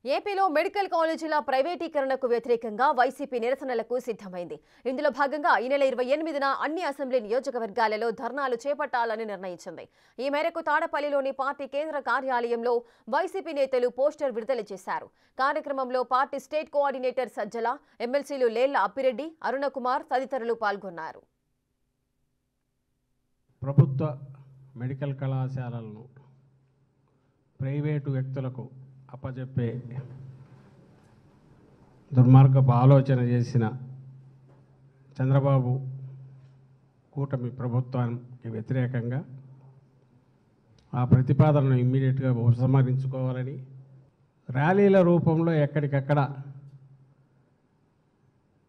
ఏపీలో మెడికల్ కాలేజీల ప్రైవేటీకరణకు వ్యతిరేకంగా వైసీపీ నిరసనలకు సిద్ధమైంది. ఇందులో భాగంగా ఈ నెల 28న అన్ని అసెంబ్లీ నియోజకవర్గాలలో ధర్నాలు చేపట్టాలని నిర్ణయించింది. ఈ మేరకు తాడపల్లిలోని పార్టీ కేంద్ర కార్యాలయంలో వైసీపీ నేతలు పోస్టర్ విడుదల చేశారు. కార్యక్రమంలో పార్టీ స్టేట్ కోఆర్డినేటర్ సజ్జల, ఎమ్మెల్సీలు లేళ్ల అప్పిరెడ్డి, అరుణకుమార్ తదితరులు పాల్గొన్నారు. ప్రభుత్వ మెడికల్ కళాశాలలను ప్రైవేటు వ్యక్తులకు అప్పజెప్పే దుర్మార్గపు ఆలోచన చేసిన చంద్రబాబు కూటమి ప్రభుత్వానికి వ్యతిరేకంగా ఆ ప్రతిపాదనను ఇమ్మీడియట్గా ఉపసంహరించుకోవాలని, ర్యాలీల రూపంలో ఎక్కడికక్కడ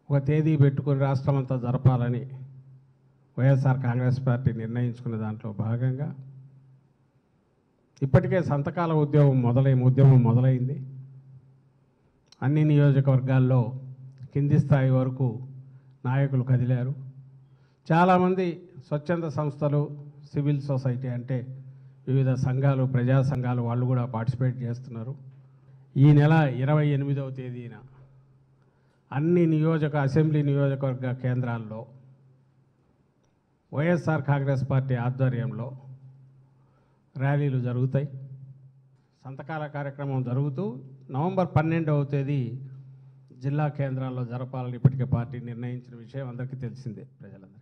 ఒక తేదీ పెట్టుకుని రాష్ట్రమంతా జరపాలని వైఎస్ఆర్ కాంగ్రెస్ పార్టీ నిర్ణయించుకున్న దాంట్లో భాగంగా ఇప్పటికే సంతకాల ఉద్యమం మొదలైంది. అన్ని నియోజకవర్గాల్లో కింది స్థాయి వరకు నాయకులు కదిలారు. చాలామంది స్వచ్ఛంద సంస్థలు, సివిల్ సొసైటీ అంటే వివిధ సంఘాలు, ప్రజా సంఘాలు వాళ్ళు కూడా పార్టిసిపేట్ చేస్తున్నారు. ఈ నెల 28వ తేదీన అన్ని అసెంబ్లీ నియోజకవర్గ కేంద్రాల్లో వైఎస్ఆర్ కాంగ్రెస్ పార్టీ ఆధ్వర్యంలో ర్యాలీలు జరుగుతాయి. సంతకాల కార్యక్రమం జరుగుతూ నవంబర్ 12వ తేదీ జిల్లా కేంద్రాల్లో జరపాలని ఇప్పటికే పార్టీ నిర్ణయించిన విషయం అందరికీ తెలిసిందే ప్రజలందరికీ.